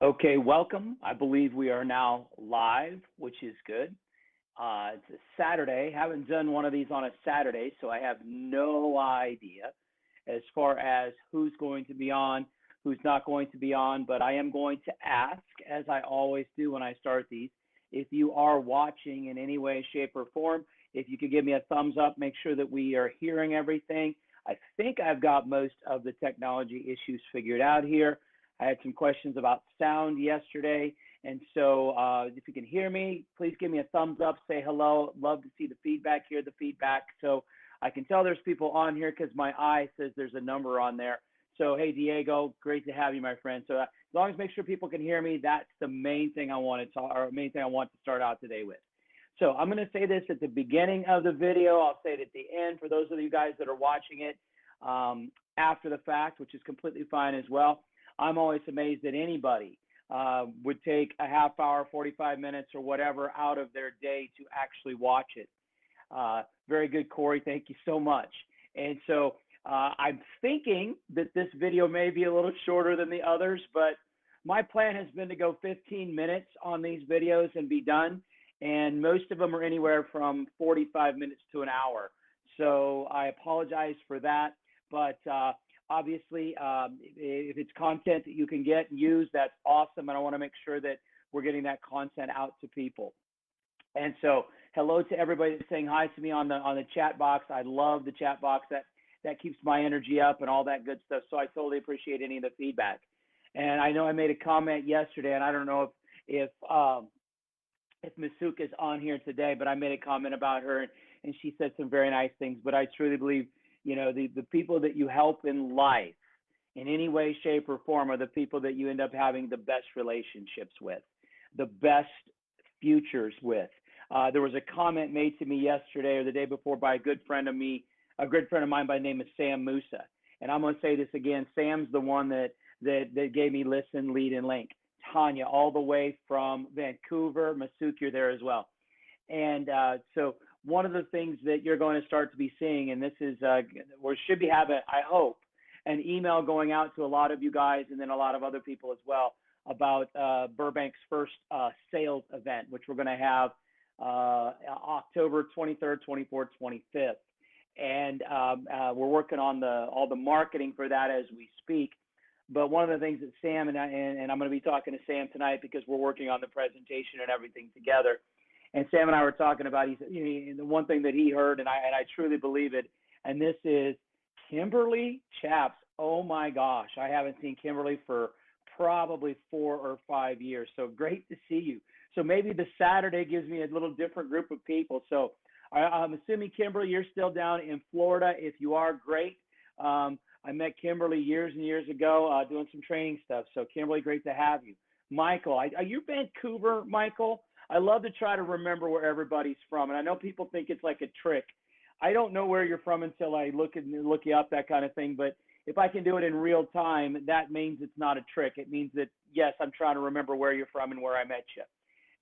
Okay, welcome. I believe we are now live, which is good. It's a Saturday. Haven't done one of these on a Saturday, so I have no idea as far as who's going to be on, who's not going to be on, but I am going to ask, as I always do when I start these, if you are watching in any way, shape, or form, if you could give me a thumbs up, make sure that we are hearing everything. I think I've got most of the technology issues figured out here. I had some questions about sound yesterday. And so if you can hear me, please give me a thumbs up, say hello. Love to see the feedback, hear the feedback. So I can tell there's people on here because my eye says there's a number on there. So, hey, Diego, great to have you, my friend. So as long as make sure people can hear me, that's the main thing I want to talk, or main thing I want to start out today with. So I'm going to say this at the beginning of the video. I'll say it at the end for those of you guys that are watching it after the fact, which is completely fine as well. I'm always amazed that anybody would take a half hour, 45 minutes or whatever out of their day to actually watch it. Very good, Corey. Thank you so much. And so I'm thinking that this video may be a little shorter than the others, but my plan has been to go 15 minutes on these videos and be done. And most of them are anywhere from 45 minutes to an hour. So I apologize for that. But obviously, if it's content that you can get and use, that's awesome. And I want to make sure that we're getting that content out to people. And so hello to everybody that's saying hi to me on the chat box. I love the chat box. That keeps my energy up and all that good stuff. So I totally appreciate any of the feedback. And I know I made a comment yesterday, and I don't know if Masuk is on here today, but I made a comment about her, and she said some very nice things. But I truly believe, you know, the people that you help in life in any way, shape, or form are the people that you end up having the best relationships with, the best futures with. There was a comment made to me yesterday or the day before by a good friend of mine by the name of Sam Musa. And I'm going to say this again. Sam's the one that gave me listen, lead, and link. Tanya, all the way from Vancouver. Masuk, you're there as well. And so one of the things that you're going to start to be seeing, and this is, we should be having, I hope, an email going out to a lot of you guys and then a lot of other people as well about Burbank's first sales event, which we're going to have October 23rd, 24th, 25th. And we're working on all the marketing for that as we speak. But one of the things that Sam and I'm going to be talking to Sam tonight because we're working on the presentation and everything together. And Sam and I were talking about, he said, the one thing that he heard, and I truly believe it, and this is Kimberly Chaps. Oh my gosh, I haven't seen Kimberly for probably 4 or 5 years. So great to see you. So maybe the Saturday gives me a little different group of people. So I'm assuming, Kimberly, you're still down in Florida. If you are, great. I met Kimberly years and years ago doing some training stuff. So Kimberly, great to have you. Michael, are you Vancouver, Michael? I love to try to remember where everybody's from. And I know people think it's like a trick. I don't know where you're from until I look you up, that kind of thing. But if I can do it in real time, that means it's not a trick. It means that, yes, I'm trying to remember where you're from and where I met you.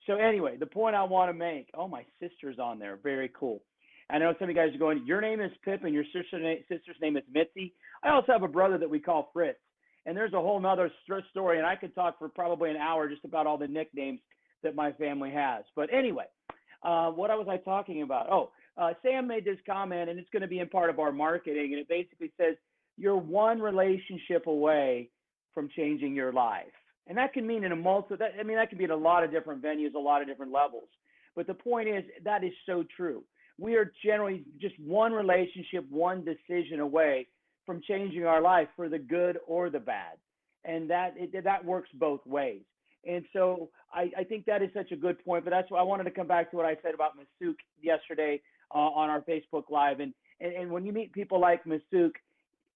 So anyway, the point I want to make, oh, my sister's on there. Very cool. I know some of you guys are going, your name is Pip and your sister's name is Mitzi. I also have a brother that we call Fritz. And there's a whole nother story, and I could talk for probably an hour just about all the nicknames that my family has. But anyway, what was I talking about? Sam made this comment, and it's going to be in part of our marketing, and it basically says, you're one relationship away from changing your life. And that can mean that can be in a lot of different venues, a lot of different levels. But the point is, that is so true. We are generally just one relationship, one decision away from changing our life for the good or the bad. And that works both ways. And so I think that is such a good point. But that's why I wanted to come back to what I said about Masuk yesterday on our Facebook Live. And when you meet people like Masuk,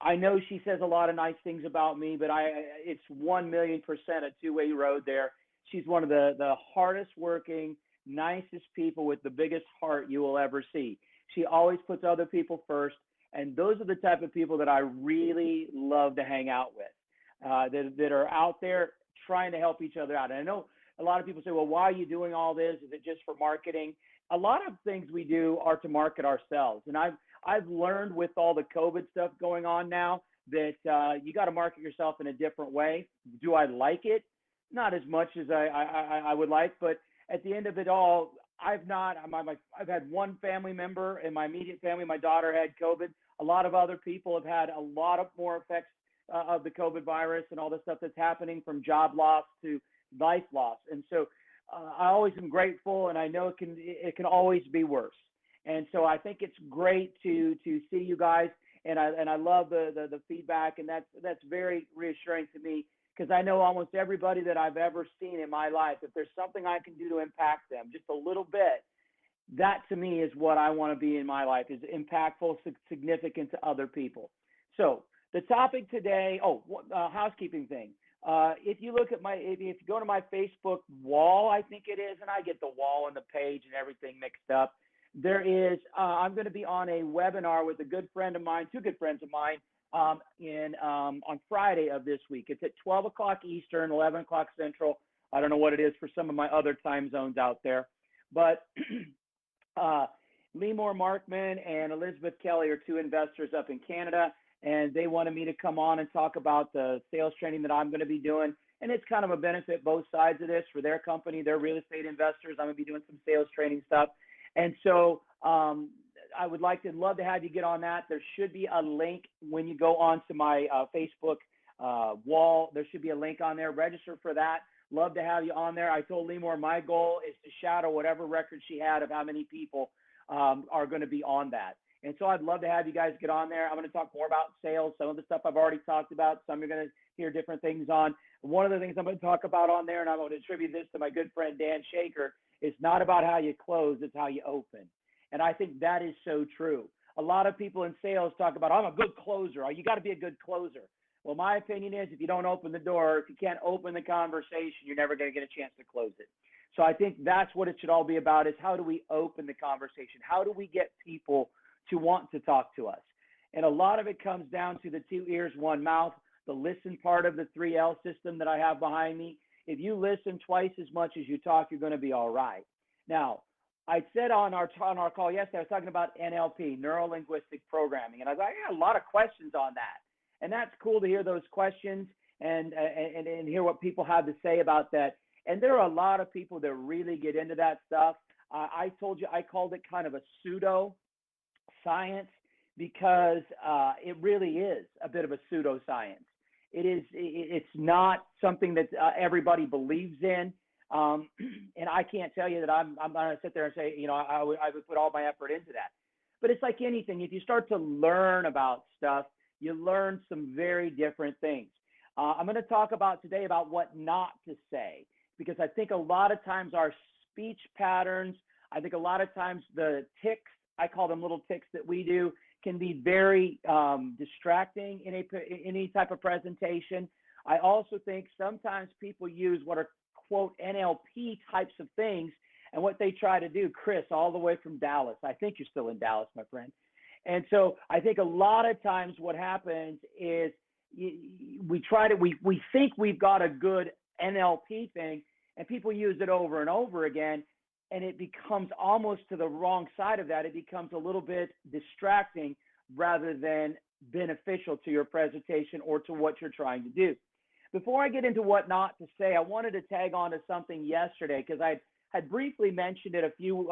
I know she says a lot of nice things about me, but it's 1,000,000% a two-way road there. She's one of the hardest working, nicest people with the biggest heart you will ever see. She always puts other people first. And those are the type of people that I really love to hang out with, that are out there trying to help each other out. And I know a lot of people say, well, why are you doing all this? Is it just for marketing? A lot of things we do are to market ourselves. And I've learned with all the COVID stuff going on now that you got to market yourself in a different way. Do I like it? not as much as I would like, but at the end of it all, I've had one family member in my immediate family. My daughter had COVID. A lot of other people have had a lot of more effects of the COVID virus and all the stuff that's happening, from job loss to life loss. And so I always am grateful, and I know it can always be worse. And so I think it's great to see you guys, and I love the feedback, and that's very reassuring to me, because I know almost everybody that I've ever seen in my life, if there's something I can do to impact them just a little bit, that to me is what I want to be in my life, is impactful, significant to other people. So the topic today, housekeeping thing. If you look at if you go to my Facebook wall, I think it is, and I get the wall and the page and everything mixed up. There is, I'm going to be on a webinar with a good friend of mine, two good friends of mine, on Friday of this week. It's at 12 o'clock Eastern, 11 o'clock Central. I don't know what it is for some of my other time zones out there, but Lemore Markman and Elizabeth Kelly are two investors up in Canada, and they wanted me to come on and talk about the sales training that I'm going to be doing. And it's kind of a benefit both sides of this for their company. They're real estate investors. I'm going to be doing some sales training stuff. And so I would love to have you get on that. There should be a link when you go on to my Facebook wall. There should be a link on there. Register for that. Love to have you on there. I told Lemore my goal is to shadow whatever record she had of how many people are going to be on that. And so I'd love to have you guys get on there. I'm going to talk more about sales. Some of the stuff I've already talked about. Some you're going to hear different things on. One of the things I'm going to talk about on there, and I'm going to attribute this to my good friend Dan Shaker, it's not about how you close, it's how you open. And I think that is so true. A lot of people in sales talk about, I'm a good closer. You got to be a good closer. Well, my opinion is, if you don't open the door, if you can't open the conversation, you're never going to get a chance to close it. So I think that's what it should all be about, is how do we open the conversation? How do we get people to want to talk to us? And a lot of it comes down to the 2 ears, 1 mouth, the listen part of the 3L system that I have behind me. If you listen twice as much as you talk, you're going to be all right. Now, I said on our call yesterday, I was talking about NLP, neuro-linguistic programming, and I got a lot of questions on that. And that's cool to hear those questions and hear what people have to say about that. And there are a lot of people that really get into that stuff. I told you I called it kind of a pseudo science, because it really is a bit of a pseudoscience. It's not something that everybody believes in. And I can't tell you that I'm going to sit there and say, I would put all my effort into that. But it's like anything. If you start to learn about stuff, you learn some very different things. I'm going to talk about today about what not to say, because I think a lot of times our speech patterns, I think a lot of times the tics, I call them little tics that we do, can be very distracting in any type of presentation. I also think sometimes people use what are, quote, NLP types of things, and what they try to do. Chris, all the way from Dallas. I think you're still in Dallas, my friend. And so I think a lot of times what happens is we think we've got a good NLP thing, and people use it over and over again, and it becomes almost to the wrong side of that. It becomes a little bit distracting rather than beneficial to your presentation or to what you're trying to do. Before I get into what not to say, I wanted to tag on to something yesterday, because I had briefly mentioned it a few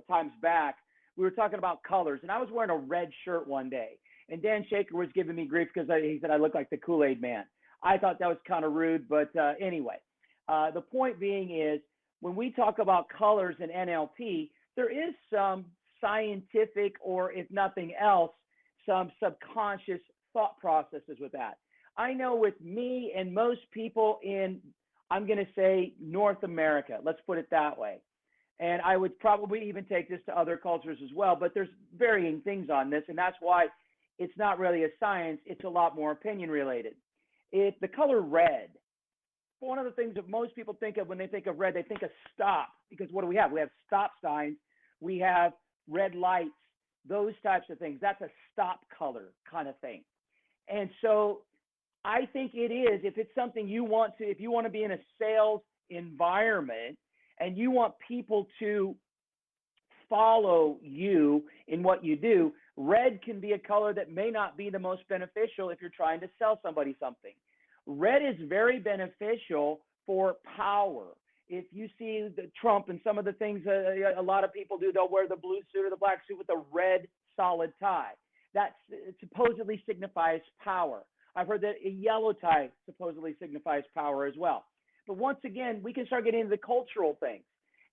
times back. We were talking about colors, and I was wearing a red shirt one day, and Dan Shaker was giving me grief because he said I looked like the Kool-Aid man. I thought that was kind of rude, but anyway, the point being is, when we talk about colors in NLP, there is some scientific, or if nothing else, some subconscious thought processes with that. I know with me and most people in, I'm going to say, North America, let's put it that way. And I would probably even take this to other cultures as well, but there's varying things on this, and that's why it's not really a science, it's a lot more opinion related. The color red, one of the things that most people think of when they think of red, they think of stop, because what do we have? We have stop signs, we have red lights, those types of things. That's a stop color kind of thing. And so I think it is, if it's something if you want to be in a sales environment and you want people to follow you in what you do, red can be a color that may not be the most beneficial if you're trying to sell somebody something. Red is very beneficial for power. If you see Trump and some of the things a lot of people do, they'll wear the blue suit or the black suit with a red solid tie. That supposedly signifies power. I've heard that a yellow tie supposedly signifies power as well. But once again, we can start getting into the cultural things.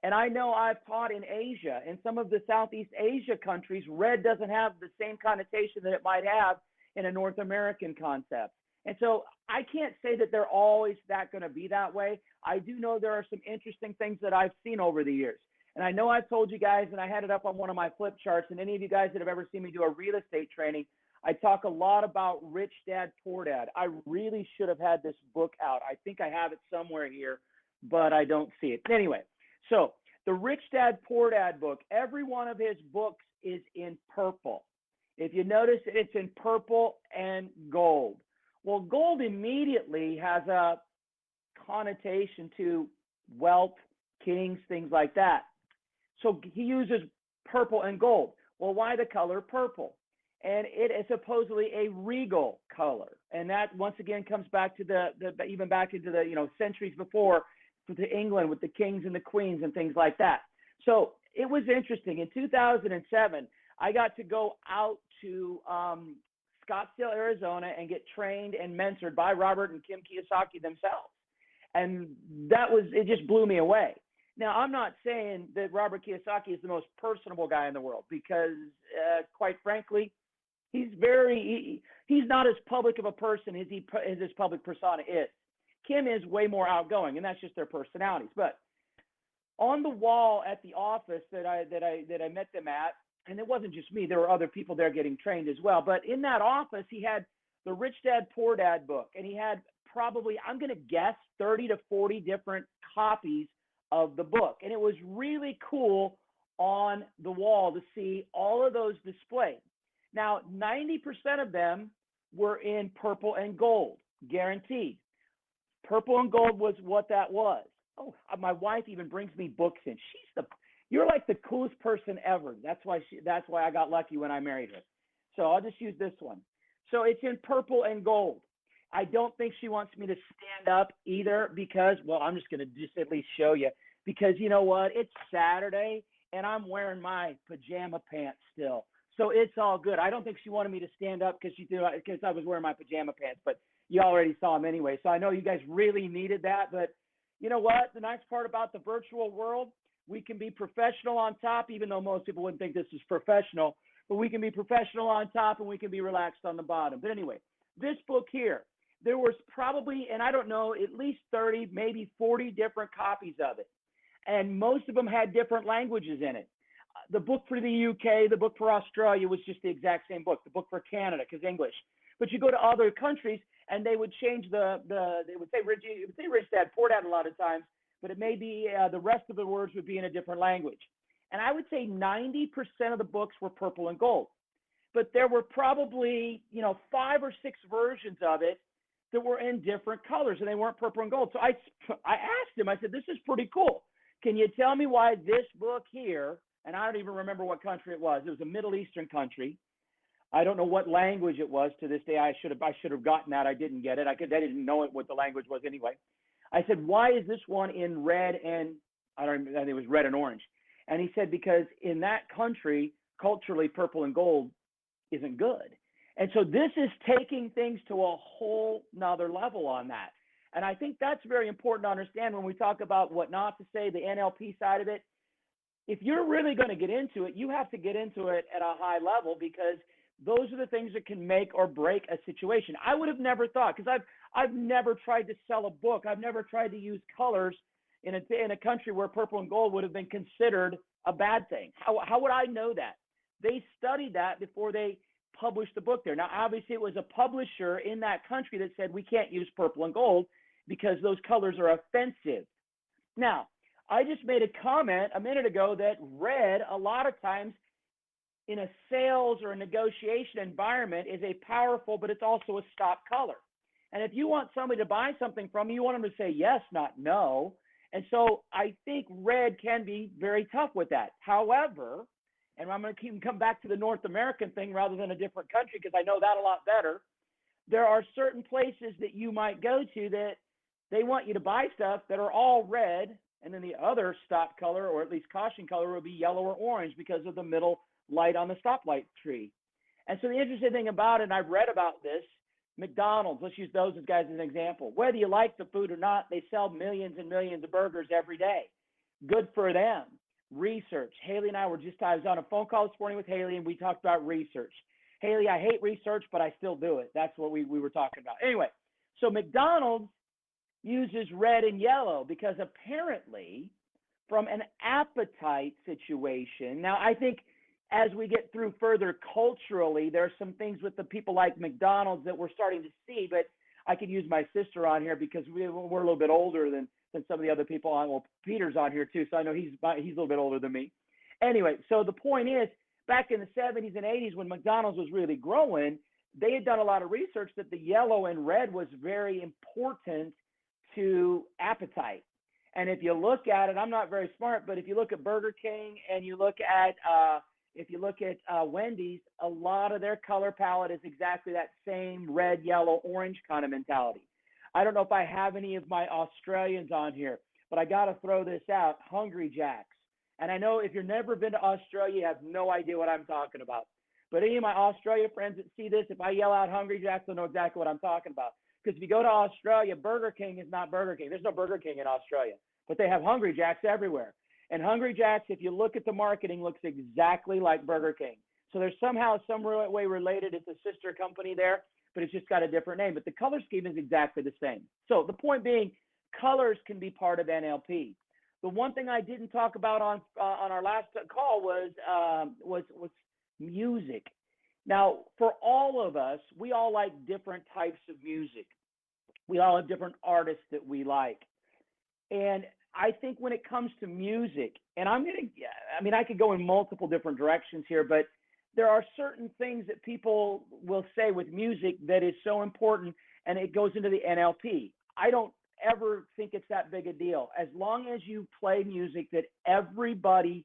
And I know I've taught in Asia, in some of the Southeast Asia countries, red doesn't have the same connotation that it might have in a North American concept. And so I can't say that they're always going to be that way. I do know there are some interesting things that I've seen over the years. And I know I've told you guys, and I had it up on one of my flip charts, and any of you guys that have ever seen me do a real estate training, I talk a lot about Rich Dad, Poor Dad. I really should have had this book out. I think I have it somewhere here, but I don't see it. Anyway, so the Rich Dad, Poor Dad book, every one of his books is in purple. If you notice, it's in purple and gold. Well, gold immediately has a connotation to wealth, kings, things like that. So he uses purple and gold. Well, why the color purple? And it is supposedly a regal color. And that, once again, comes back to even back into the, centuries before, to England with the kings and the queens and things like that. So it was interesting. In 2007, I got to go out to Scottsdale, Arizona, and get trained and mentored by Robert and Kim Kiyosaki themselves. And it just blew me away. Now, I'm not saying that Robert Kiyosaki is the most personable guy in the world, because quite frankly, he's not as public of a person as his public persona is. Kim is way more outgoing, and that's just their personalities. But on the wall at the office that I met them at, and it wasn't just me, there were other people there getting trained as well. But in that office, he had the Rich Dad, Poor Dad book, and he had probably, I'm going to guess, 30 to 40 different copies of the book. And it was really cool on the wall to see all of those displayed. Now, 90% of them were in purple and gold, guaranteed. Purple and gold was what that was. Oh, my wife even brings me books in. You're like the coolest person ever. That's why I got lucky when I married her. So I'll just use this one. So it's in purple and gold. I don't think she wants me to stand up either, because, well, I'm just going to just at least show you, because you know what? It's Saturday and I'm wearing my pajama pants still. So it's all good. I don't think she wanted me to stand up because I was wearing my pajama pants, but you already saw them anyway. So I know you guys really needed that, but you know what? The nice part about the virtual world, we can be professional on top, even though most people wouldn't think this is professional, but we can be professional on top and we can be relaxed on the bottom. But anyway, this book here, there was probably, and I don't know, at least 30, maybe 40 different copies of it. And most of them had different languages in it. The book for the UK, the book for Australia was just the exact same book. The book for Canada, because English. But you go to other countries and they would change they would say Rich Dad, Poor Dad a lot of times, but it may be the rest of the words would be in a different language. And I would say 90% of the books were purple and gold. But there were probably, 5 or 6 versions of it that were in different colors, and they weren't purple and gold. So I asked him, I said, this is pretty cool. Can you tell me why this book here, and I don't even remember what country it was. It was a Middle Eastern country. I don't know what language it was to this day. I should have gotten that. I didn't get it. I didn't know what the language was anyway. I said, why is this one in red and, I think it was red and orange. And he said, because in that country, culturally, purple and gold isn't good. And so this is taking things to a whole nother level on that. And I think that's very important to understand when we talk about what not to say, the NLP side of it. If you're really going to get into it, you have to get into it at a high level, because those are the things that can make or break a situation. I would have never thought, because I've never tried to sell a book. I've never tried to use colors in a country where purple and gold would have been considered a bad thing. How would I know that? They studied that before they published the book there. Now, obviously, it was a publisher in that country that said we can't use purple and gold because those colors are offensive. Now, I just made a comment a minute ago that red, a lot of times in a sales or a negotiation environment, is a powerful, but it's also a stop color. And if you want somebody to buy something from you, you want them to say yes, not no. And so I think red can be very tough with that. However, and I'm going to come back to the North American thing rather than a different country, because I know that a lot better. There are certain places that you might go to that They want you to buy stuff that are all red, and then the other stop color, or at least caution color, will be yellow or orange because of the middle light on the stoplight tree. And so the interesting thing about it, and I've read about this, McDonald's, let's use those guys as an example. Whether you like the food or not, they sell millions and millions of burgers every day. Good for them. Research. Haley and I were just, I was on a phone call this morning with Haley, and we talked about research. Haley, I hate research, but I still do it. That's what we were talking about. Anyway, so McDonald's uses red and yellow because apparently from an appetite situation, now I think as we get through further culturally, there are some things with the people like McDonald's that we're starting to see, but I could use my sister on here because we're a little bit older than some of the other people on. Well, Peter's on here too, so I know he's a little bit older than me. Anyway, so the point is, back in the 70s and 80s when McDonald's was really growing, they had done a lot of research that the yellow and red was very important to appetite. And if you look at it, I'm not very smart, but if you look at Burger King and you look at Wendy's, a lot of their color palette is exactly that same red, yellow, orange kind of mentality. I don't know if I have any of my Australians on here, but I got to throw this out, Hungry Jacks. And I know if you've never been to Australia, you have no idea what I'm talking about. But any of my Australia friends that see this, if I yell out Hungry Jacks, they'll know exactly what I'm talking about. Because if you go to Australia, Burger King is not Burger King. There's no Burger King in Australia, but they have Hungry Jacks everywhere. And Hungry Jacks, if you look at the marketing, looks exactly like Burger King. So there's somehow some way related. It's a sister company there, but it's just got a different name. But the color scheme is exactly the same. So the point being, colors can be part of NLP. The one thing I didn't talk about on our last call was music. Now, for all of us, we all like different types of music. We all have different artists that we like. And I think when it comes to music, and I could go in multiple different directions here, but there are certain things that people will say with music that is so important, and it goes into the NLP. I don't ever think it's that big a deal. As long as you play music that everybody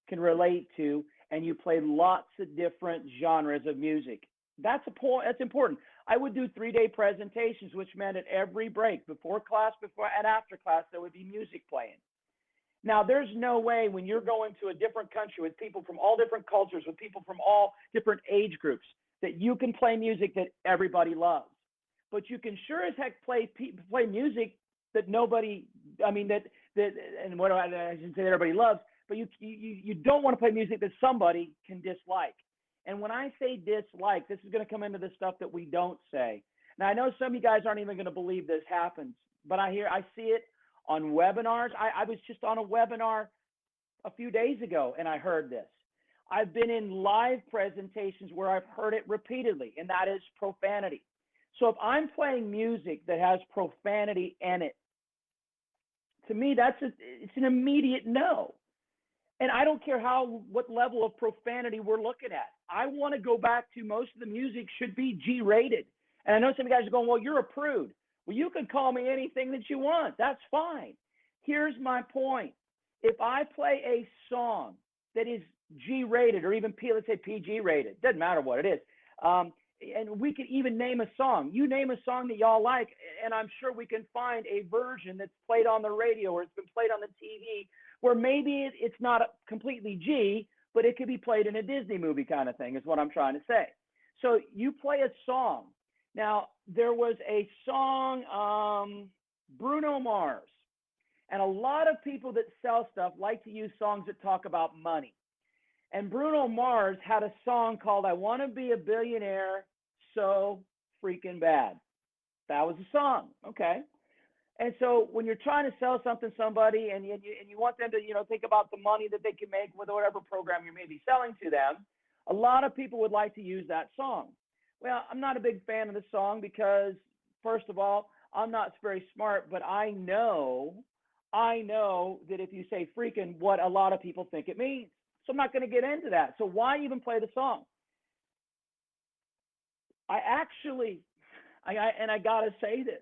can relate to, and you play lots of different genres of music, that's important. I would do 3-day presentations, which meant at every break, before class, before and after class, there would be music playing. Now, there's no way when you're going to a different country with people from all different cultures, with people from all different age groups, that you can play music that everybody loves. But you can sure as heck play music that nobody, and what I shouldn't say that everybody loves, but you don't want to play music that somebody can dislike. And when I say dislike, this is going to come into the stuff that we don't say. Now, I know some of you guys aren't even going to believe this happens, but I see it on webinars. I was just on a webinar a few days ago, and I heard this. I've been in live presentations where I've heard it repeatedly, and that is profanity. So if I'm playing music that has profanity in it, to me, it's an immediate no. And I don't care what level of profanity we're looking at. I want to go back to most of the music should be G-rated. And I know some guys are going, well, you're a prude. Well, you can call me anything that you want. That's fine. Here's my point. If I play a song that is G-rated or even let's say PG-rated, doesn't matter what it is, and we could even name a song. You name a song that y'all like, and I'm sure we can find a version that's played on the radio or it's been played on the TV where maybe it's not completely G, but it could be played in a Disney movie kind of thing is what I'm trying to say. So you play a song. Now, there was a song, Bruno Mars, and a lot of people that sell stuff like to use songs that talk about money. And Bruno Mars had a song called I Want to Be a Billionaire So Freaking Bad. That was the song, okay? And so when you're trying to sell something to somebody and you want them to, think about the money that they can make with whatever program you may be selling to them, a lot of people would like to use that song. Well, I'm not a big fan of the song because, first of all, I'm not very smart, but I know that if you say freaking, what a lot of people think it means. So I'm not going to get into that. So why even play the song? I got to say this.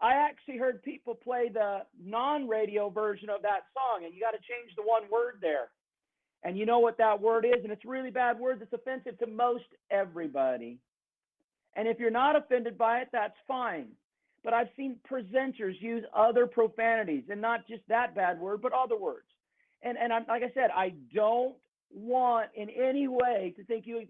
I actually heard people play the non-radio version of that song, and you got to change the one word there. And you know what that word is, and it's a really bad word that's offensive to most everybody. And if you're not offended by it, that's fine. but I've seen presenters use other profanities, and not just that bad word, but other words. And I'm, like I said, I don't want in any way to think you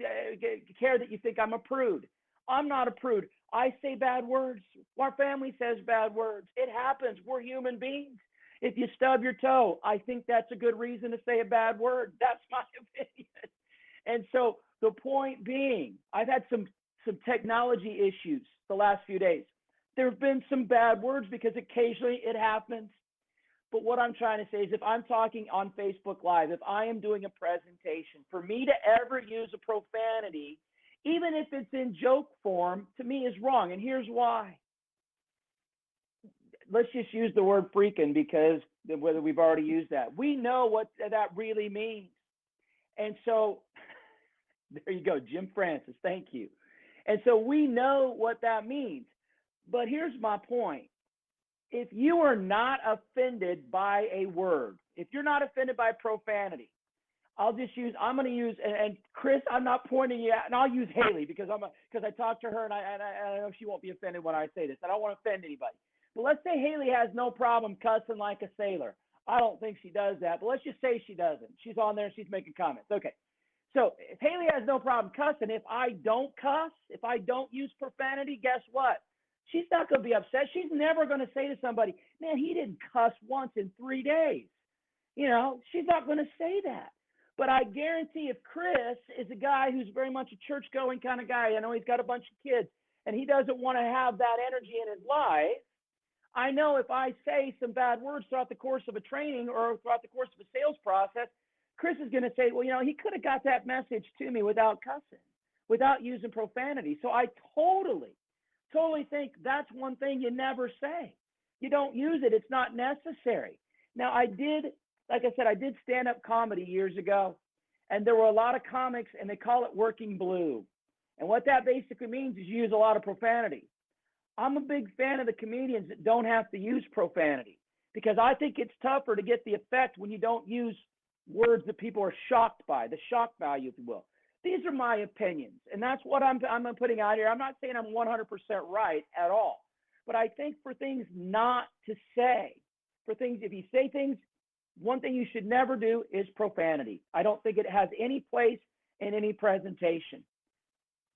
care that you think I'm a prude. I'm not a prude. I say bad words. Our family says bad words. It happens. We're human beings. If you stub your toe, I think that's a good reason to say a bad word. That's my opinion. And so the point being, I've had some technology issues the last few days. There have been some bad words because occasionally it happens. But what I'm trying to say is if I'm talking on Facebook Live, if I am doing a presentation, for me to ever use a profanity, even if it's in joke form, to me is wrong. And here's why. Let's just use the word freaking, because whether we've already used that. We know what that really means. And so there you go, Jim Francis, thank you. And so we know what that means. But here's my point. If you are not offended by a word, if you're not offended by profanity, I'm going to use, and Chris, I'm not pointing you out, and I'll use Haley because I talked to her, and I know she won't be offended when I say this. I don't want to offend anybody. But let's say Haley has no problem cussing like a sailor. I don't think she does that, but let's just say she doesn't. She's on there and she's making comments. Okay. So if Haley has no problem cussing, if I don't cuss, if I don't use profanity, guess what? She's not going to be upset. She's never going to say to somebody, man, he didn't cuss once in 3 days. You know, she's not going to say that. But I guarantee if Chris is a guy who's very much a church-going kind of guy, I know he's got a bunch of kids, and he doesn't want to have that energy in his life, I know if I say some bad words throughout the course of a training or throughout the course of a sales process, Chris is going to say, well, you know, he could have got that message to me without cussing, without using profanity. So I totally think that's one thing you never say. You don't use it. It's not necessary. Now, like I said, I did stand-up comedy years ago, and there were a lot of comics, and they call it working blue. And what that basically means is you use a lot of profanity. I'm a big fan of the comedians that don't have to use profanity, because I think it's tougher to get the effect when you don't use words that people are shocked by, the shock value, if you will. These are my opinions, and that's what I'm putting out here. I'm not saying I'm 100% right at all, but I think for things not to say, for things, if you say things, one thing you should never do is profanity. I don't think it has any place in any presentation.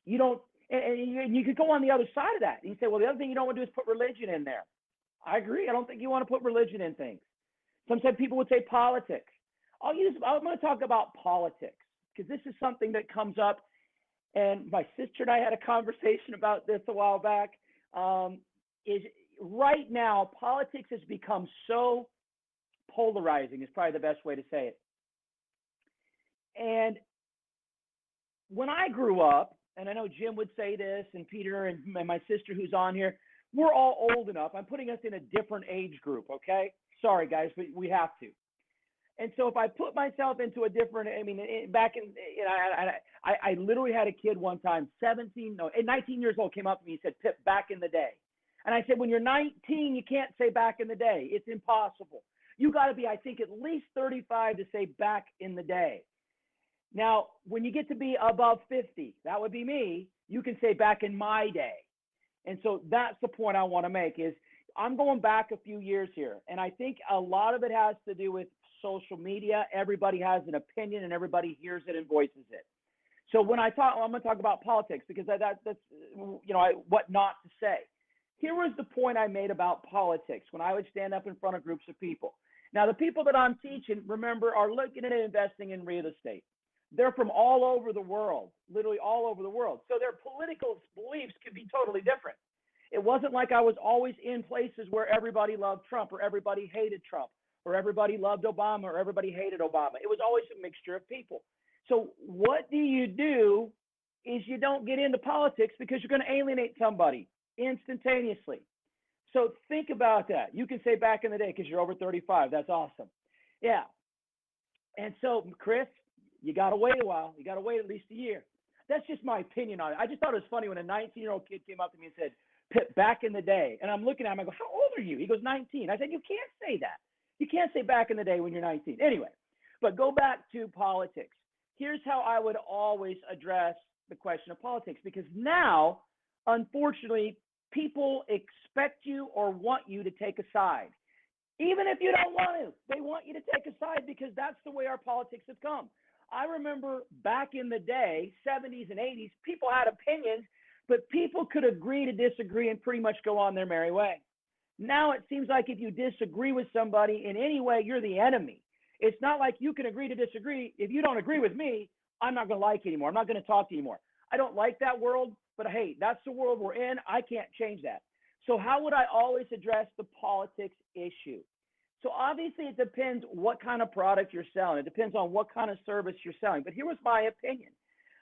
You don't, and you could go on the other side of that. And you say, well, the other thing you don't want to do is put religion in there. I agree. I don't think you want to put religion in things. Sometimes people would say politics. I'm going to talk about politics, because this is something that comes up. And my sister and I had a conversation about this a while back. Is right now, politics has become so polarizing, is probably the best way to say it. And when I grew up, and I know Jim would say this, and Peter and my sister who's on here, we're all old enough. I'm putting us in a different age group, okay? Sorry, guys, but we have to. And so if I put myself into a different, back in, I literally had a kid one time, 19 years old, came up to me and said, Pip, back in the day. And I said, when you're 19, you can't say back in the day. It's impossible. You got to be, I think, at least 35 to say back in the day. Now, when you get to be above 50, that would be me, you can say back in my day. And so that's the point I want to make is I'm going back a few years here. And I think a lot of it has to do with social media. Everybody has an opinion and everybody hears it and voices it. So when I'm going to talk about politics, because that's what not to say. Here was the point I made about politics when I would stand up in front of groups of people. Now, the people that I'm teaching, remember, are looking at investing in real estate. They're from all over the world, literally all over the world. So their political beliefs could be totally different. It wasn't like I was always in places where everybody loved Trump or everybody hated Trump or everybody loved Obama or everybody hated Obama. It was always a mixture of people. So what you do is you don't get into politics because you're going to alienate somebody instantaneously. So think about that. You can say back in the day because you're over 35. That's awesome. Yeah. And so, Chris, you got to wait a while. You got to wait at least a year. That's just my opinion on it. I just thought it was funny when a 19-year-old kid came up to me and said, Pip, back in the day. And I'm looking at him. I go, how old are you? He goes, 19. I said, you can't say that. You can't say back in the day when you're 19. Anyway, but go back to politics. Here's how I would always address the question of politics, because now, unfortunately, people expect you or want you to take a side. Even if you don't want to, they want you to take a side because that's the way our politics have come. I remember back in the day, 70s and 80s, people had opinions, but people could agree to disagree and pretty much go on their merry way. Now it seems like if you disagree with somebody in any way, you're the enemy. It's not like you can agree to disagree. If you don't agree with me, I'm not going to like you anymore. I'm not going to talk to you anymore. I don't like that world, but hey, that's the world we're in. I can't change that. So how would I always address the politics issue? So obviously it depends what kind of product you're selling. It depends on what kind of service you're selling. But here was my opinion.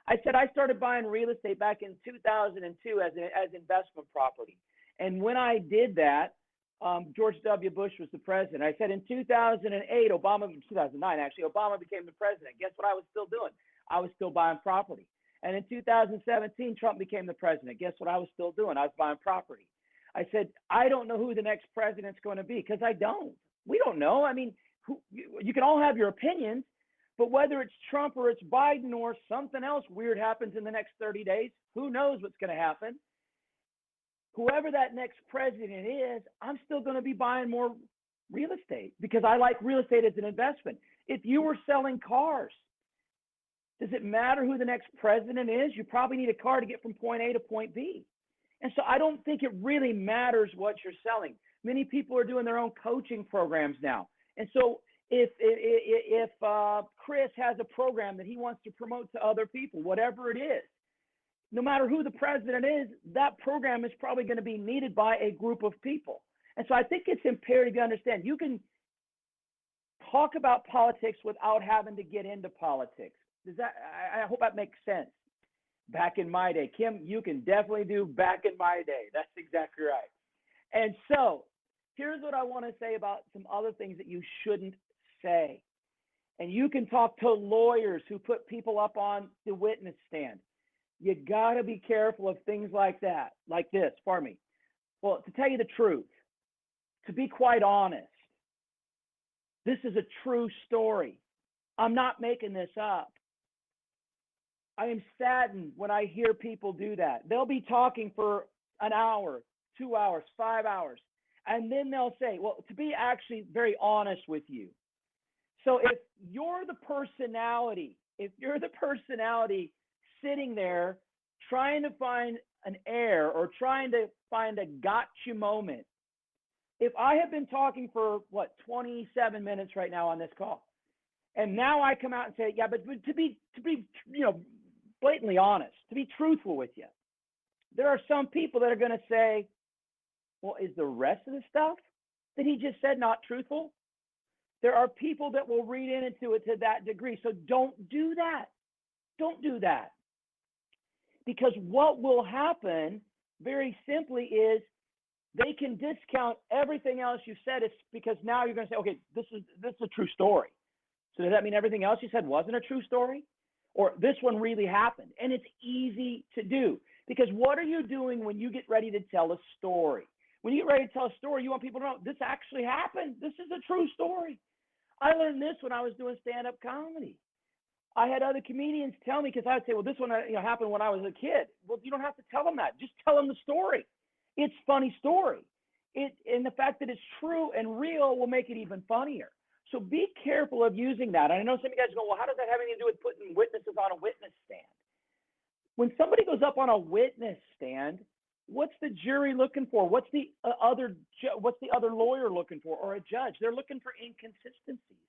I said I started buying real estate back in 2002 as investment property. And when I did that, George W. Bush was the president. I said in 2008, 2009 actually, Obama became the president. Guess what I was still doing? I was still buying property. And in 2017, Trump became the president. Guess what I was still doing? I was buying property. I said, I don't know who the next president's going to be because I don't. We don't know. I mean, you can all have your opinions, but whether it's Trump or it's Biden or something else weird happens in the next 30 days, who knows what's going to happen? Whoever that next president is, I'm still going to be buying more real estate because I like real estate as an investment. If you were selling cars, does it matter who the next president is? You probably need a car to get from point A to point B. And so I don't think it really matters what you're selling. Many people are doing their own coaching programs now. And so if Chris has a program that he wants to promote to other people, whatever it is, no matter who the president is, that program is probably going to be needed by a group of people. And so I think it's imperative to understand you can talk about politics without having to get into politics. I hope that makes sense. Back in my day, Kim, you can definitely do back in my day. That's exactly right. And so here's what I want to say about some other things that you shouldn't say. And you can talk to lawyers who put people up on the witness stand. You got to be careful of things like that, like this, pardon me. Well, to tell you the truth, to be quite honest, this is a true story. I'm not making this up. I am saddened when I hear people do that. They'll be talking for an hour, 2 hours, 5 hours, and then they'll say, well, to be actually very honest with you. So if you're the personality sitting there trying to find an error or trying to find a gotcha moment, if I have been talking for 27 minutes right now on this call, and now I come out and say, yeah, but to be blatantly honest, to be truthful with you, there are some people that are going to say, well, is the rest of the stuff that he just said not truthful? There are people that will read into it to that degree. So don't do that. Don't do that. Because what will happen very simply is they can discount everything else you said. It's because now you're going to say, okay, this is a true story. So does that mean everything else you said wasn't a true story? Or this one really happened? And it's easy to do. Because what are you doing when you get ready to tell a story? When you get ready to tell a story, you want people to know this actually happened. This is a true story. I learned this when I was doing stand-up comedy. I had other comedians tell me, because I would say, well, this one happened when I was a kid. Well, you don't have to tell them that. Just tell them the story. It's a funny story. And the fact that it's true and real will make it even funnier. So be careful of using that. And I know some of you guys go, well, how does that have anything to do with putting witnesses on a witness stand? When somebody goes up on a witness stand, what's the jury looking for? What's the other lawyer looking for, or a judge? They're looking for inconsistencies.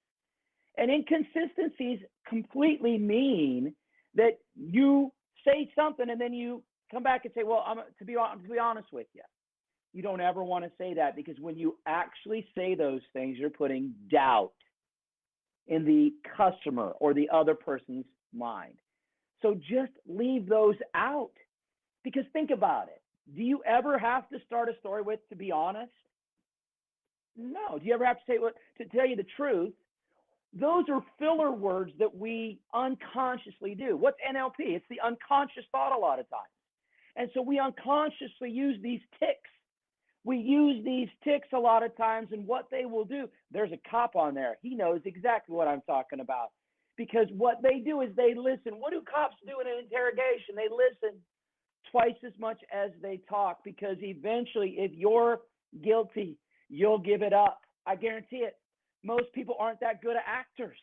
And inconsistencies completely mean that you say something and then you come back and say, well, to be honest with you, you don't ever want to say that, because when you actually say those things, you're putting doubt in the customer or the other person's mind. So just leave those out, because think about it. Do you ever have to start a story with, to be honest? No. Do you ever have to say, well, to tell you the truth? Those are filler words that we unconsciously do. What's NLP? It's the unconscious thought a lot of times. And so we unconsciously use these tics. We use these tics a lot of times, and what they will do, there's a cop on there. He knows exactly what I'm talking about, because what they do is they listen. What do cops do in an interrogation? They listen. twice as much as they talk, because eventually, if you're guilty, you'll give it up. I guarantee it. Most people aren't that good at actors.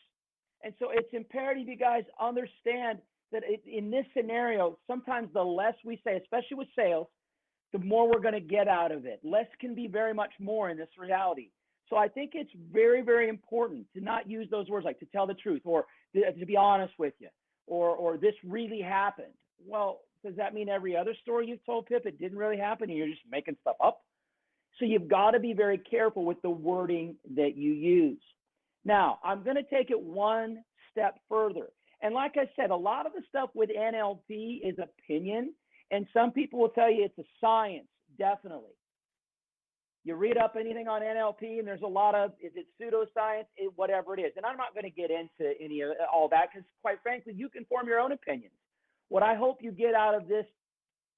And so it's imperative you guys understand that in this scenario, sometimes the less we say, especially with sales, the more we're going to get out of it. Less can be very much more in this reality. So I think it's very, very important to not use those words like to tell the truth, or to be honest with you, or this really happened. Well, does that mean every other story you've told, Pip, it didn't really happen and you're just making stuff up? So you've got to be very careful with the wording that you use. Now, I'm going to take it one step further. And like I said, a lot of the stuff with NLP is opinion, and some people will tell you it's a science, definitely. You read up anything on NLP, and there's a lot of, is it pseudoscience, whatever it is. And I'm not going to get into any of all that, because quite frankly, you can form your own opinions. What I hope you get out of this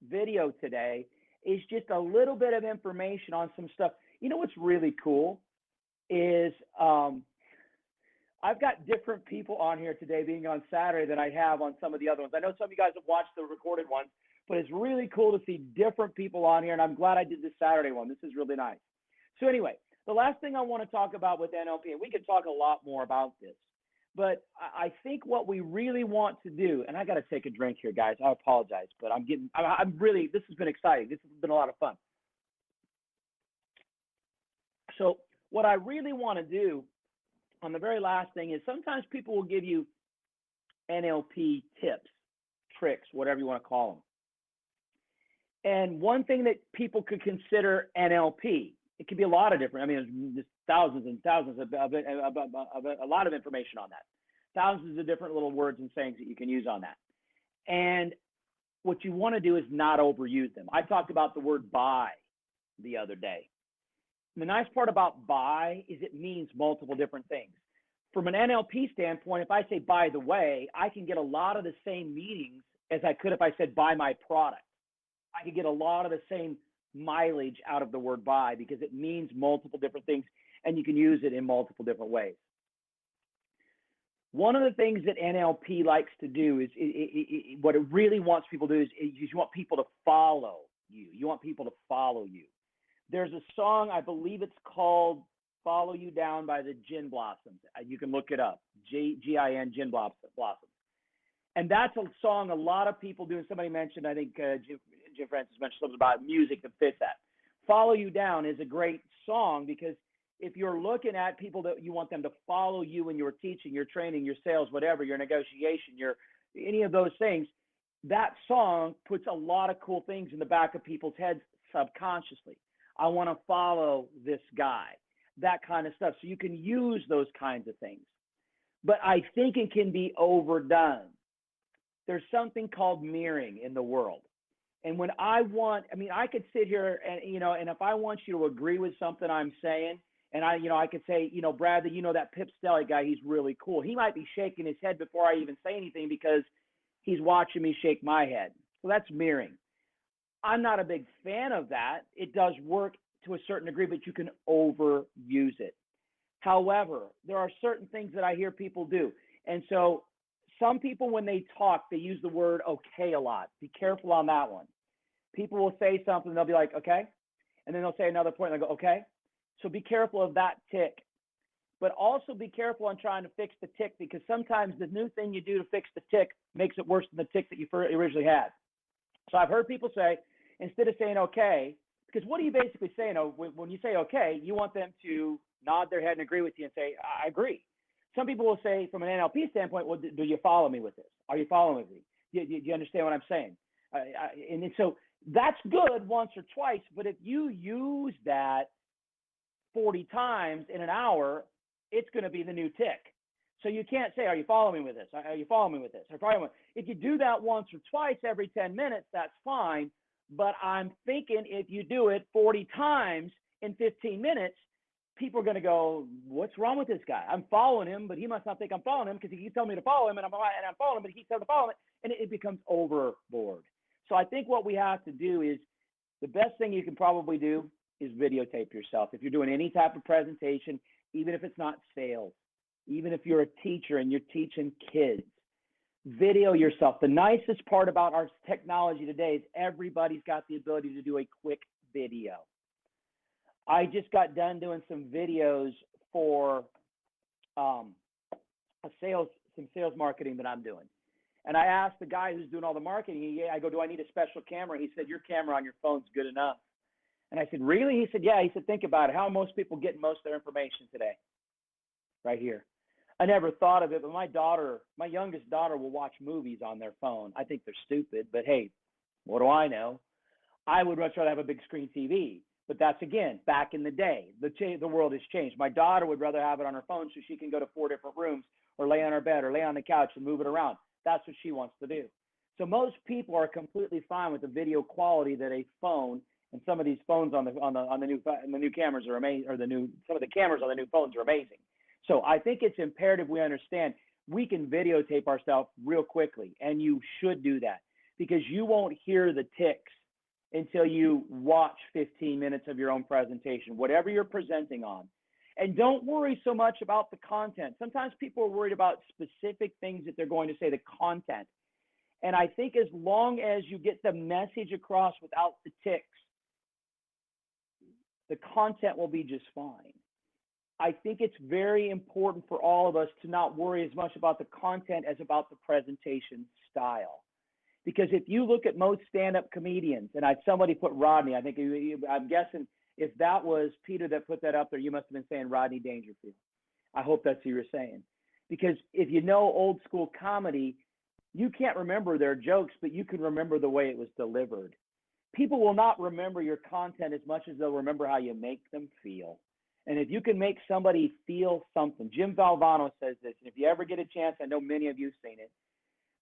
video today is just a little bit of information on some stuff. You know what's really cool is I've got different people on here today, being on Saturday, than I have on some of the other ones. I know some of you guys have watched the recorded ones, but it's really cool to see different people on here, and I'm glad I did this Saturday one. This is really nice. So anyway, the last thing I want to talk about with NLP, and we could talk a lot more about this, but I think what we really want to do, and I got to take a drink here, guys. I apologize, but I'm really, this has been exciting. This has been a lot of fun. So what I really want to do on the very last thing is, sometimes people will give you NLP tips, tricks, whatever you want to call them. And one thing that people could consider NLP, it could be a lot of different, I mean, there's thousands and thousands of a lot of information on that. Thousands of different little words and sayings that you can use on that. And what you want to do is not overuse them. I talked about the word buy the other day. And the nice part about buy is it means multiple different things. From an NLP standpoint, if I say, by the way, I can get a lot of the same meanings as I could if I said, buy my product. I could get a lot of the same mileage out of the word buy, because it means multiple different things, and you can use it in multiple different ways. One of the things that NLP likes to do is, what it really wants people to do is you want people to follow you. You want people to follow you. There's a song, I believe it's called Follow You Down by the Gin Blossoms. You can look it up, G-I-N, Gin Blossoms. And that's a song a lot of people do. And somebody mentioned, I think Jim Francis mentioned something about music that fits that. Follow You Down is a great song, because if you're looking at people that you want them to follow you in your teaching, your training, your sales, whatever, your negotiation, your any of those things, that song puts a lot of cool things in the back of people's heads subconsciously. I want to follow this guy, that kind of stuff. So you can use those kinds of things. But I think it can be overdone. There's something called mirroring in the world. And when I could sit here and, and if I want you to agree with something I'm saying, and I could say, Bradley, that Pip Stelly guy, he's really cool. He might be shaking his head before I even say anything, because he's watching me shake my head. Well, that's mirroring. I'm not a big fan of that. It does work to a certain degree, but you can overuse it. However, there are certain things that I hear people do. And so some people, when they talk, they use the word okay a lot. Be careful on that one. People will say something, they'll be like, okay. And then they'll say another point, and they'll go, okay. So be careful of that tick. But also be careful on trying to fix the tick, because sometimes the new thing you do to fix the tick makes it worse than the tick that you originally had. So I've heard people say, instead of saying okay, because what are you basically saying? When you say okay, you want them to nod their head and agree with you and say, I agree. Some people will say, from an NLP standpoint, well, do you follow me with this? Are you following me? Do you understand what I'm saying? And so that's good once or twice, but if you use that 40 times in an hour, it's going to be the new tick. So you can't say, are you following me with this? Are you following me with this? If you do that once or twice every 10 minutes, that's fine. But I'm thinking if you do it 40 times in 15 minutes, people are going to go, what's wrong with this guy? I'm following him, but he must not think I'm following him, because he keeps telling me to follow him, and I'm following him, but he keeps telling me to follow him, and it becomes overboard. So I think what we have to do is, the best thing you can probably do is videotape yourself. If you're doing any type of presentation, even if it's not sales, even if you're a teacher and you're teaching kids, Video yourself. The nicest part about our technology today is everybody's got the ability to do a quick video. I just got done doing some videos for some sales marketing that I'm doing. And I asked the guy who's doing all the marketing, I go, do I need a special camera? He said, your camera on your phone's good enough. And I said, really? He said, yeah. He said, think about it. How most people get most of their information today? Right here. I never thought of it, but my youngest daughter will watch movies on their phone. I think they're stupid, but hey, what do I know? I would much rather have a big screen TV. But that's, again, back in the day. The world has changed. My daughter would rather have it on her phone so she can go to 4 different rooms or lay on her bed or lay on the couch and move it around. That's what she wants to do. So most people are completely fine with the video quality that a phone, and some of these phones on the new cameras are amazing, or some of the cameras on the new phones are amazing. So I think it's imperative we understand we can videotape ourselves real quickly, and you should do that because you won't hear the ticks until you watch 15 minutes of your own presentation, whatever you're presenting on. And don't worry so much about the content. Sometimes people are worried about specific things that they're going to say, the content. And I think as long as you get the message across without the ticks, the content will be just fine. I think it's very important for all of us to not worry as much about the content as about the presentation style. Because if you look at most stand-up comedians, and somebody put Rodney, I think I'm guessing if that was Peter that put that up there, you must have been saying Rodney Dangerfield. I hope that's who you're saying. Because if you know old school comedy, you can't remember their jokes, but you can remember the way it was delivered. People will not remember your content as much as they'll remember how you make them feel. And if you can make somebody feel something, Jim Valvano says this, and if you ever get a chance, I know many of you have seen it,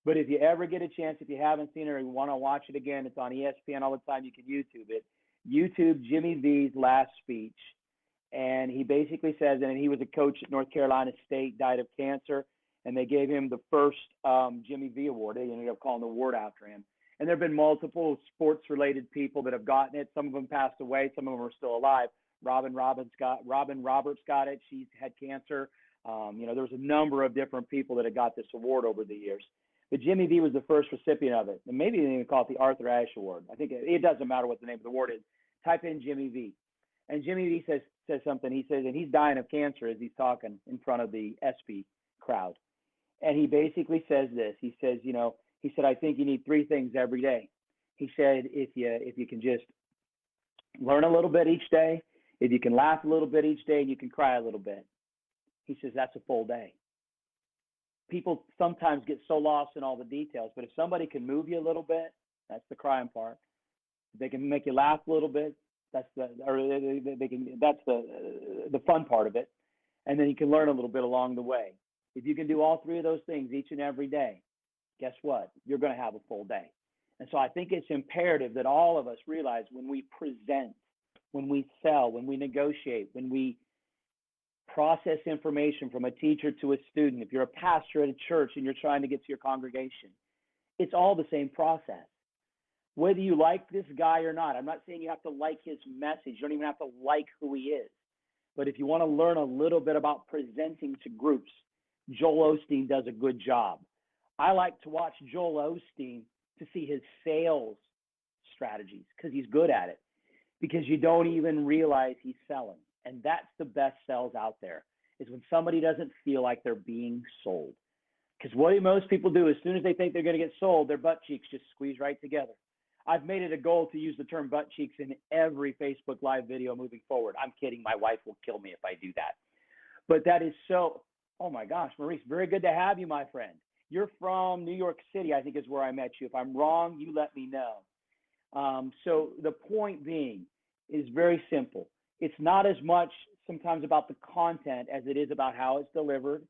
but if you ever get a chance, if you haven't seen it or you want to watch it again, it's on ESPN all the time. You can YouTube it. YouTube Jimmy V's last speech. And he basically says, and he was a coach at North Carolina State, died of cancer, and they gave him the first Jimmy V award. They ended up calling the award after him. And there have been multiple sports-related people that have gotten it. Some of them passed away. Some of them are still alive. Robin Roberts got it. She's had cancer. There was a number of different people that have got this award over the years. But Jimmy V was the first recipient of it. And maybe they even call it the Arthur Ashe Award. I think it doesn't matter what the name of the award is. Type in Jimmy V. And Jimmy V says something. He says, and he's dying of cancer as he's talking in front of the ESPY crowd. And he basically says this. He says, he said, I think you need 3 things every day. He said, if you can just learn a little bit each day, if you can laugh a little bit each day, and you can cry a little bit. He says, that's a full day. People sometimes get so lost in all the details, but if somebody can move you a little bit, that's the crying part. If they can make you laugh a little bit, that's the fun part of it. And then you can learn a little bit along the way. If you can do all 3 of those things each and every day, guess what? You're going to have a full day. And so I think it's imperative that all of us realize when we present, when we sell, when we negotiate, when we process information from a teacher to a student, if you're a pastor at a church and you're trying to get to your congregation, it's all the same process. Whether you like this guy or not, I'm not saying you have to like his message. You don't even have to like who he is. But if you want to learn a little bit about presenting to groups, Joel Osteen does a good job. I like to watch Joel Osteen to see his sales strategies because he's good at it, because you don't even realize he's selling. And that's the best sales out there, is when somebody doesn't feel like they're being sold. Because what most people do, as soon as they think they're going to get sold, their butt cheeks just squeeze right together. I've made it a goal to use the term butt cheeks in every Facebook Live video moving forward. I'm kidding. My wife will kill me if I do that. But that is so, oh my gosh, Maurice, very good to have you, my friend. You're from New York City, I think is where I met you. If I'm wrong, you let me know. So the point being is very simple. It's not as much sometimes about the content as it is about how it's delivered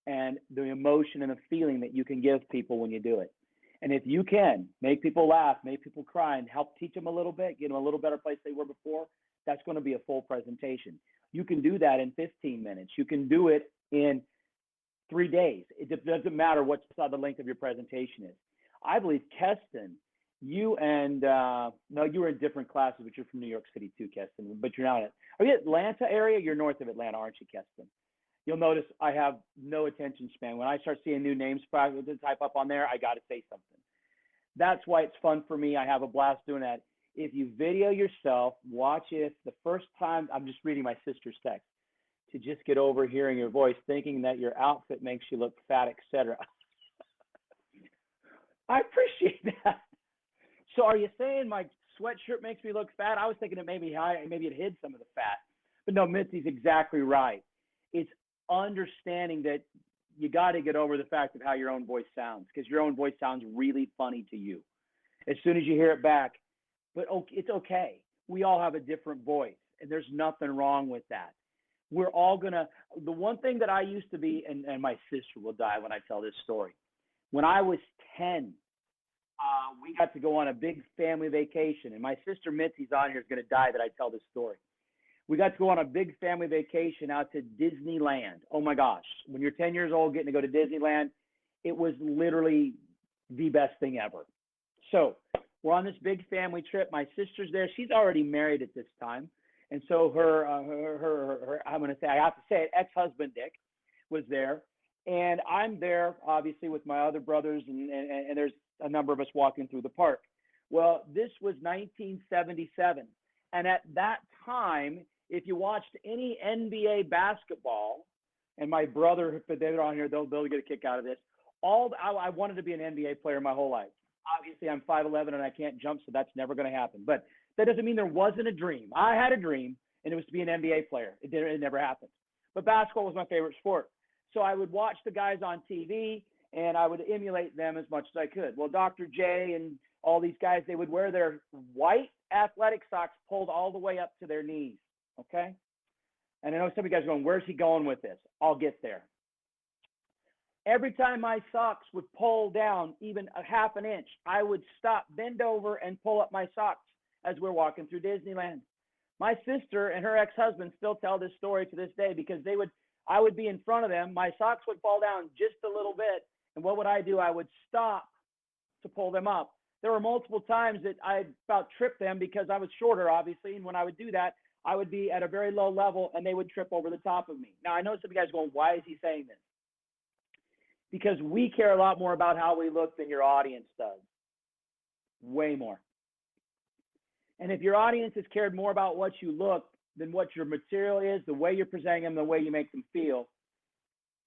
and the emotion and the feeling that you can give people when you do it. And if you can make people laugh, make people cry, and help teach them a little bit, get them a little better place they were before, that's going to be a full presentation. You can do that in 15 minutes. You can do it in 3 days. It doesn't matter what the length of your presentation is. I believe, Keston, you and, no, you were in different classes, but you're from New York City too, Keston, but you're not, are you Atlanta area? You're north of Atlanta, aren't you, Keston? You'll notice I have no attention span. When I start seeing new names to type up on there, I got to say something. That's why it's fun for me. I have a blast doing that. If you video yourself, watch it. The first time, I'm just reading my sister's text, to just get over hearing your voice, thinking that your outfit makes you look fat, etc. I appreciate that. So are you saying my sweatshirt makes me look fat? I was thinking it maybe it hid some of the fat. But no, Mitzi's exactly right. It's understanding that you got to get over the fact of how your own voice sounds, because your own voice sounds really funny to you as soon as you hear it back. But it's okay. We all have a different voice, and there's nothing wrong with that. We're all gonna. The one thing that I used to be, and my sister will die when I tell this story. When I was 10, we got to go on a big family vacation, and my sister Mitzi's on here is going to die that I tell this story. We got to go on a big family vacation out to Disneyland. Oh my gosh, when you're 10 years old getting to go to Disneyland, it was literally the best thing ever. So we're on this big family trip. My sister's there. She's already married at this time. And so her I'm going to say, I have to say it, ex-husband Dick was there. And I'm there, obviously, with my other brothers, and there's a number of us walking through the park. Well, this was 1977. And at that time, if you watched any NBA basketball, and my brother, if they're on here, they'll get a kick out of this. I wanted to be an NBA player my whole life. Obviously, I'm 5'11" and I can't jump, so that's never going to happen. But that doesn't mean there wasn't a dream. I had a dream, and it was to be an NBA player. It never happened. But basketball was my favorite sport. So I would watch the guys on TV, and I would emulate them as much as I could. Well, Dr. J and all these guys, they would wear their white athletic socks pulled all the way up to their knees, okay? And I know some of you guys are going, where's he going with this? I'll get there. Every time my socks would pull down even a half an inch, I would stop, bend over, and pull up my socks as we're walking through Disneyland. My sister and her ex-husband still tell this story to this day, because I would be in front of them, my socks would fall down just a little bit, and what would I do? I would stop to pull them up. There were multiple times that I about tripped them because I was shorter, obviously, and when I would do that, I would be at a very low level, and they would trip over the top of me. Now, I know some of you guys are going, why is he saying this? Because we care a lot more about how we look than your audience does. Way more. And if your audience has cared more about what you look than what your material is, the way you're presenting them, the way you make them feel,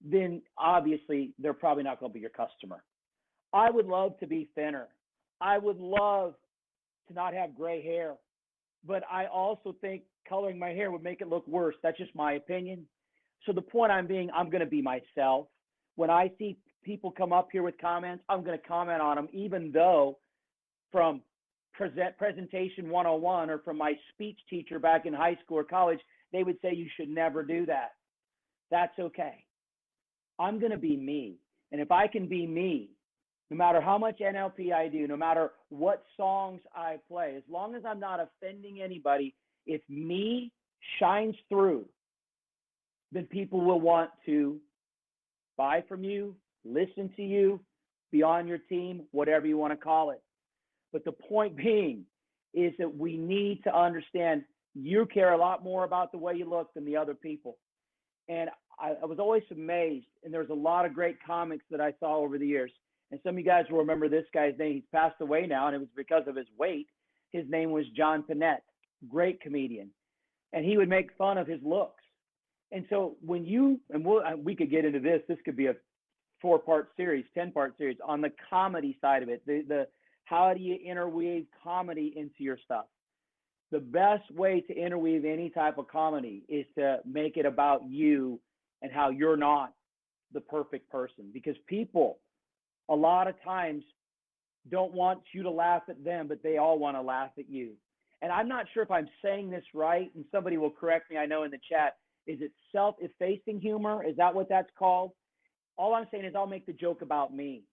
then obviously they're probably not going to be your customer. I would love to be thinner. I would love to not have gray hair. But I also think coloring my hair would make it look worse. That's just my opinion. So the point I'm going to be myself. When I see people come up here with comments, I'm going to comment on them, even though from presentation 101 or from my speech teacher back in high school or college, they would say you should never do that. That's okay. I'm going to be me. And if I can be me, no matter how much NLP I do, no matter what songs I play, as long as I'm not offending anybody, if me shines through, then people will want to buy from you, listen to you, be on your team, whatever you want to call it. But the point being is that we need to understand you care a lot more about the way you look than the other people. And I was always amazed, and there's a lot of great comics that I saw over the years. And some of you guys will remember this guy's name. He's passed away now, and it was because of his weight. His name was John Panette, great comedian. And he would make fun of his looks. And so when you, and we could get into this could be a 4-part series, 10-part series on the comedy side of it. The how do you interweave comedy into your stuff? The best way to interweave any type of comedy is to make it about you and how you're not the perfect person, because people a lot of times don't want you to laugh at them, but they all want to laugh at you. And I'm not sure if I'm saying this right, and somebody will correct me, I know in the chat. Is it self-effacing humor? Is that what that's called? All I'm saying is I'll make the joke about me.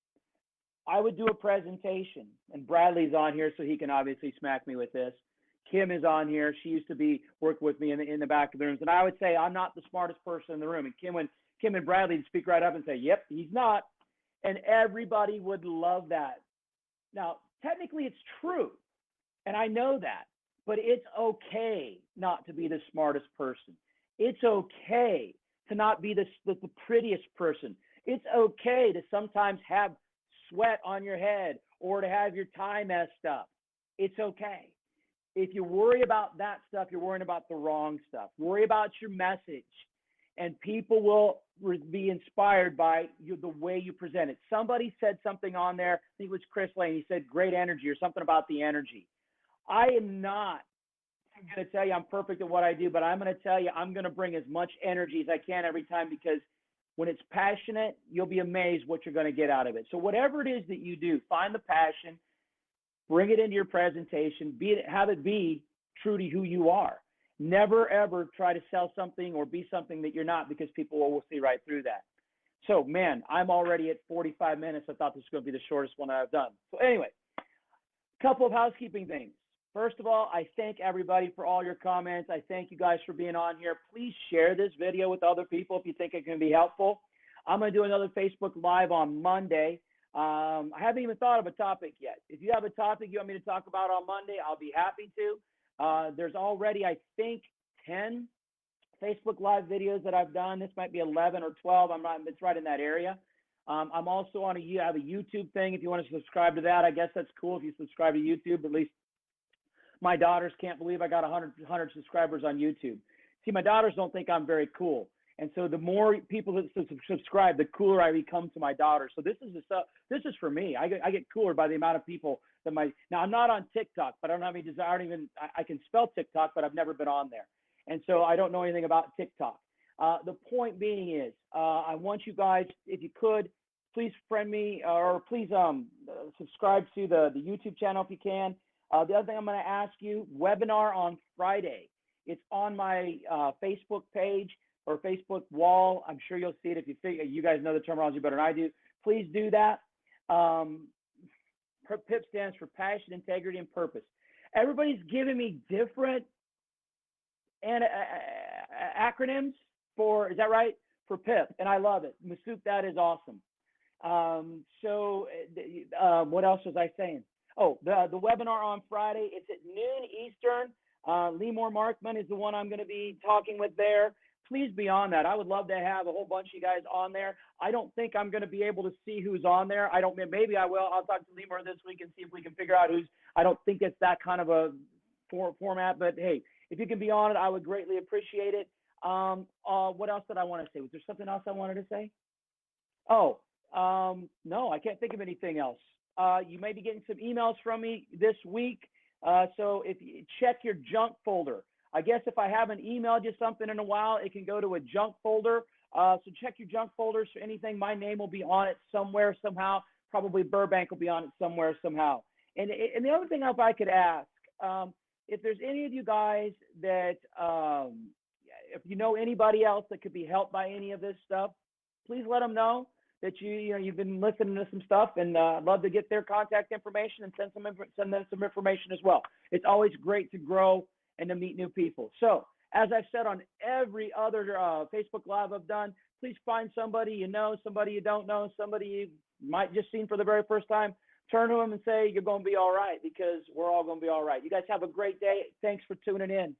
I would do a presentation, and Bradley's on here, so he can obviously smack me with this. Kim is on here. She used to work with me in the back of the rooms, and I would say I'm not the smartest person in the room. And Kim and Bradley would speak right up and say, yep, he's not. And everybody would love that. Now, technically it's true, and I know that, but it's okay not to be the smartest person. It's okay to not be the prettiest person. It's okay to sometimes have sweat on your head or to have your tie messed up. It's okay. If you worry about that stuff, you're worrying about the wrong stuff. Worry about your message, and people will be inspired by the way you present it. Somebody said something on there, I think it was Chris Lane, he said great energy or something about the energy. I am not going to tell you I'm perfect at what I do, but I'm going to tell you I'm going to bring as much energy as I can every time, because when it's passionate, you'll be amazed what you're going to get out of it. So whatever it is that you do, find the passion, bring it into your presentation, have it be true to who you are. Never, ever try to sell something or be something that you're not, because people will see right through that. So, man, I'm already at 45 minutes. I thought this was going to be the shortest one I've done. So anyway, a couple of housekeeping things. First of all, I thank everybody for all your comments. I thank you guys for being on here. Please share this video with other people if you think it can be helpful. I'm going to do another Facebook Live on Monday. I haven't even thought of a topic yet. If you have a topic you want me to talk about on Monday, I'll be happy to. There's already, I think, 10 Facebook Live videos that I've done. This might be 11 or 12. It's right in that area. I'm also I have a YouTube thing. If you want to subscribe to that, I guess that's cool if you subscribe to YouTube. At least my daughters can't believe I got 100 subscribers on YouTube. See, my daughters don't think I'm very cool. And so the more people that subscribe, the cooler I become to my daughters. So this is for me. I get cooler by the amount of people that now I'm not on TikTok, but I don't have any desire. I can spell TikTok, but I've never been on there. And so I don't know anything about TikTok. The point being is, I want you guys, if you could, please friend me or please subscribe to the YouTube channel if you can. The other thing I'm going to ask you, webinar on Friday. It's on my Facebook page or Facebook wall. I'm sure you'll see it if you guys know the terminology better than I do. Please do that. PIP stands for passion, integrity, and purpose. Everybody's giving me different acronyms for, is that right? For PIP, and I love it. Masook, that is awesome. What else was I saying? Oh, the webinar on Friday, it's at noon Eastern. Lemore Markman is the one I'm going to be talking with there. Please be on that. I would love to have a whole bunch of you guys on there. I don't think I'm going to be able to see who's on there. Maybe I will. I'll talk to Lemore this week and see if we can figure out who's. I don't think it's that kind of a format, but hey, if you can be on it, I would greatly appreciate it. What else did I want to say? Was there something else I wanted to say? Oh, no, I can't think of anything else. You may be getting some emails from me this week. So if you check your junk folder, I guess if I haven't emailed you something in a while, it can go to a junk folder. So check your junk folders for anything. My name will be on it somewhere, somehow. Probably Burbank will be on it somewhere, somehow. And the other thing, if I could ask, if there's any of you guys that, if you know anybody else that could be helped by any of this stuff, please let them know that you've been listening to some stuff, and I'd love to get their contact information and send them some information as well. It's always great to grow and to meet new people. So as I've said on every other Facebook Live I've done, please find somebody you know, somebody you don't know, somebody you might just seen for the very first time. Turn to them and say, you're going to be all right, because we're all going to be all right. You guys have a great day. Thanks for tuning in.